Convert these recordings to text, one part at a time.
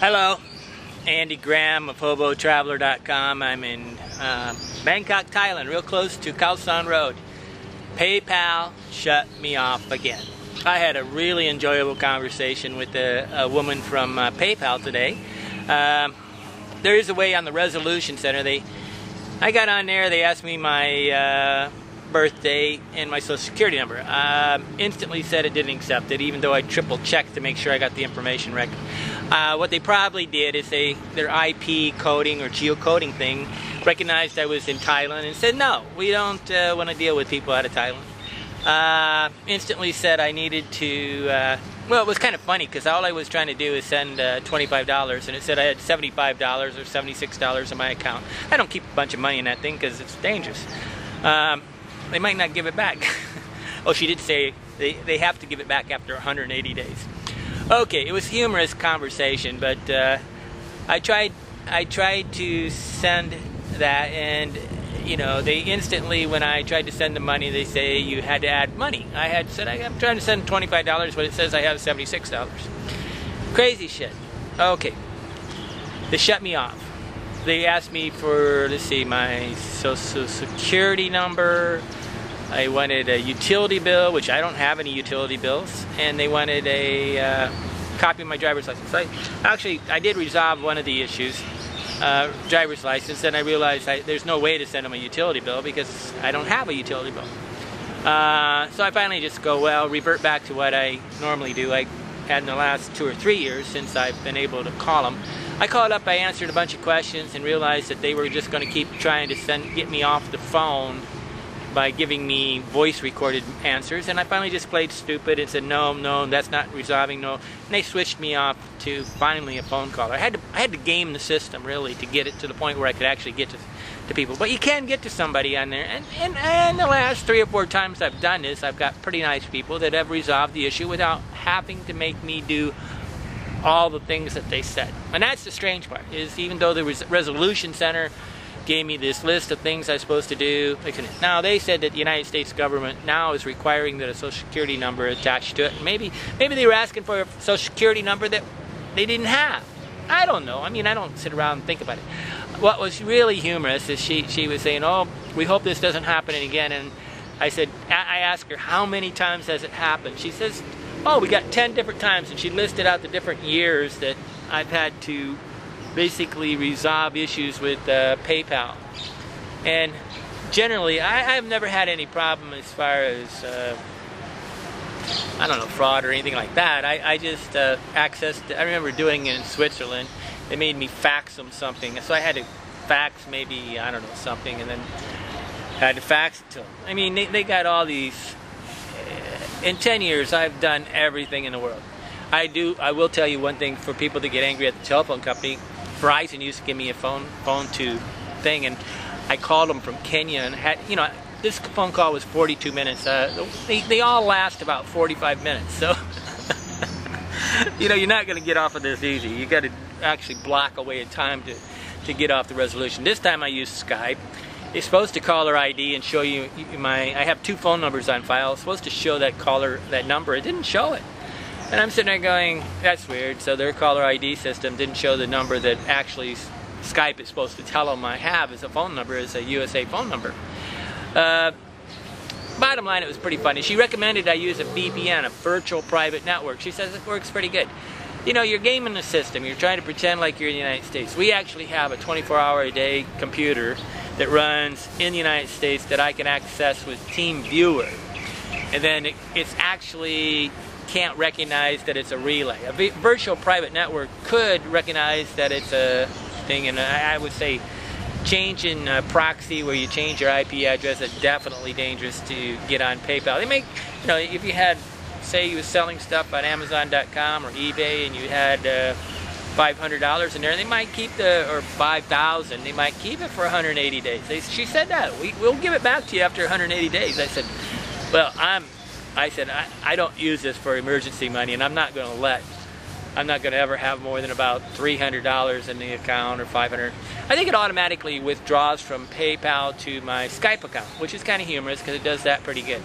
Hello, Andy Graham of hoboontheroad.com. I'm in Bangkok, Thailand, real close to Khao San Road. PayPal shut me off again. I had a really enjoyable conversation with a woman from PayPal today. There is a way on the Resolution Center. I got on there, they asked me my birthday and my social security number. Instantly said it didn't accept it, even though I triple checked to make sure I got the information right. What they probably did is their IP coding or geocoding thing recognized I was in Thailand and said, no, we don't want to deal with people out of Thailand. Instantly said I needed to, well, it was kind of funny because all I was trying to do is send $25 and it said I had $75 or $76 in my account. I don't keep a bunch of money in that thing because it's dangerous. They might not give it back. Oh, she did say they have to give it back after 180 days. Okay, it was a humorous conversation, but I tried to send that, and you know, they instantly, when I tried to send the money, they say you had to add money. I had said I'm trying to send $25, but it says I have $76. Crazy shit. Okay, they shut me off. They asked me for, let's see, my social security number. I wanted a utility bill, which I don't have any utility bills, and they wanted a copy of my driver's license. I did resolve one of the issues, driver's license, and I realized there's no way to send them a utility bill because I don't have a utility bill. So I finally just go, well, revert back to what I normally do. I had in the last 2 or 3 years since I've been able to call them. I called up, I answered a bunch of questions, and realized that they were just going to keep trying to get me off the phone by giving me voice recorded answers, and I finally just played stupid and said no, that's not resolving, no, and they switched me off to finally a phone call. I had to game the system really to get it to the point where I could actually get to people, but you can get to somebody on there, and the last 3 or 4 times I've done this, I've got pretty nice people that have resolved the issue without having to make me do all the things that they said. And that's the strange part, is even though the Resolution Center gave me this list of things I was supposed to do. Now they said that the United States government now is requiring that a social security number attached to it. Maybe they were asking for a social security number that they didn't have. I don't know. I mean, I don't sit around and think about it. What was really humorous is she was saying, oh, we hope this doesn't happen again. And I said, I asked her, how many times has it happened? She says, oh, we got 10 different times. And she listed out the different years that I've had to basically resolve issues with PayPal. And generally, I've never had any problem as far as, I don't know, fraud or anything like that. I just accessed, I remember doing it in Switzerland. They made me fax them something. So I had to fax maybe, I don't know, something, and then had to fax it to them. I mean, they got all these, in 10 years, I've done everything in the world. I will tell you one thing for people that get angry at the telephone company. Verizon used to give me a phone to thing, and I called them from Kenya and had, you know, this phone call was 42 minutes. They all last about 45 minutes, so you know, you're not going to get off of this easy. You got to actually block away a time to get off the resolution. This time I used Skype. It's supposed to caller ID and show you I have 2 phone numbers on file. It's supposed to show that number. It didn't show it. And I'm sitting there going, that's weird. So their caller ID system didn't show the number that actually Skype is supposed to tell them I have as a phone number, as a USA phone number. Bottom line, it was pretty funny. She recommended I use a VPN, a virtual private network. She says it works pretty good. You know, you're gaming the system. You're trying to pretend like you're in the United States. We actually have a 24-hour-a-day computer that runs in the United States that I can access with TeamViewer. And then it's actually can't recognize that it's a relay. A virtual private network could recognize that it's a thing, and I would say changing proxy where you change your IP address is definitely dangerous to get on PayPal. They make, you know, if you had, say you was selling stuff on Amazon.com or eBay and you had $500 in there, they might keep or $5,000, they might keep it for 180 days. She said that, we'll give it back to you after 180 days. I said, well, I don't use this for emergency money, and I'm not going to ever have more than about $300 in the account or $500. I think it automatically withdraws from PayPal to my Skype account, which is kind of humorous because it does that pretty good.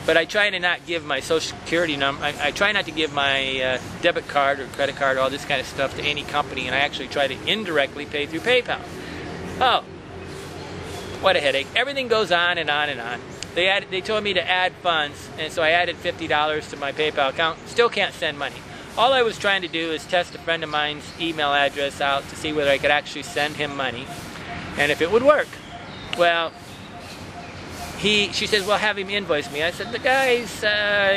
But I try to not give my social security number. I try not to give my debit card or credit card, all this kind of stuff to any company, and I actually try to indirectly pay through PayPal. Oh, what a headache. Everything goes on and on and on. They told me to add funds, and so I added $50 to my PayPal account. Still can't send money. All I was trying to do is test a friend of mine's email address out to see whether I could actually send him money and if it would work. Well, she says, well, have him invoice me. I said, the guys,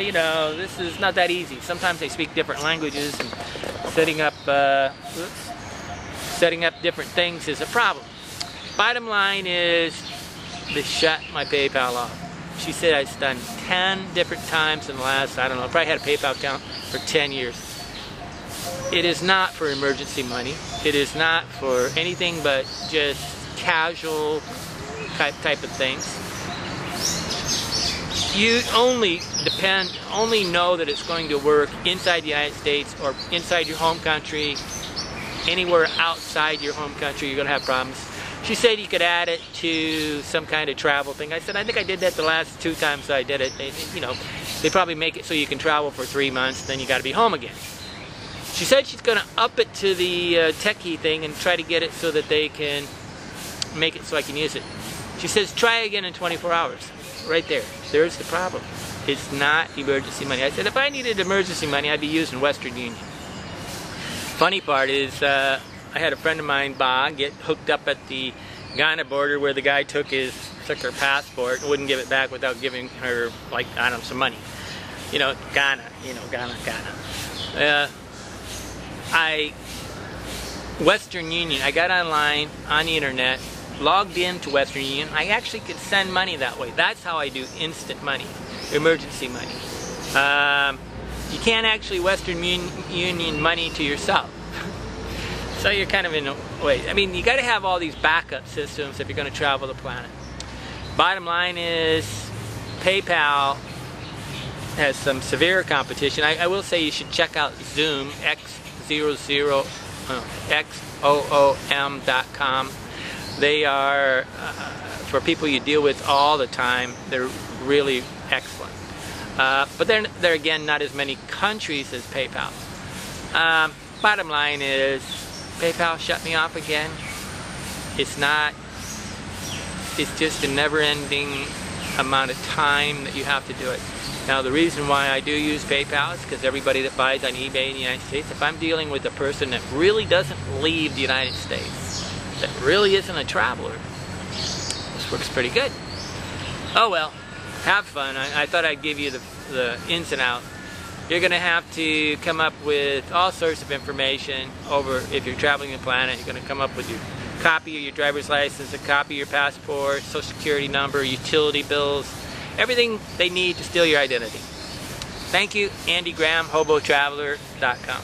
you know, this is not that easy. Sometimes they speak different languages, and setting up different things is a problem. Bottom line is, they shut my PayPal off. She said it's done 10 different times in the last, I don't know, I probably had a PayPal account for 10 years. It is not for emergency money. It is not for anything but just casual type of things. You only know that it's going to work inside the United States or inside your home country. Anywhere outside your home country, you're going to have problems. She said you could add it to some kind of travel thing. I said, I think I did that the last 2 times I did it. You know, they probably make it so you can travel for 3 months, then you got to be home again. She said she's going to up it to the techie thing and try to get it so that they can make it so I can use it. She says, try again in 24 hours. Right there. There's the problem. It's not emergency money. I said, if I needed emergency money, I'd be using Western Union. Funny part is, I had a friend of mine, Bob, get hooked up at the Ghana border where the guy took her passport and wouldn't give it back without giving her, like, I don't know, some money. You know, Ghana. Western Union, I got online on the internet, logged into Western Union. I actually could send money that way. That's how I do instant money, emergency money. You can't actually Western Union money to yourself. So you're kind of in a way. I mean, you got to have all these backup systems if you're going to travel the planet. Bottom line is, PayPal has some severe competition. I will say you should check out Zoom, XOOM.com. They are, for people you deal with all the time, they're really excellent. But they're again not as many countries as PayPal. Bottom line is, PayPal shut me off again. It's just a never-ending amount of time that you have to do it. Now, the reason why I do use PayPal is because everybody that buys on eBay in the United States, if I'm dealing with a person that really doesn't leave the United States, that really isn't a traveler, this works pretty good. Oh well, have fun. I thought I'd give you the ins and outs. You're going to have to come up with all sorts of information over, if you're traveling the planet, you're going to come up with your copy of your driver's license, a copy of your passport, social security number, utility bills, everything they need to steal your identity. Thank you, Andy Graham, hoboontheroad.com.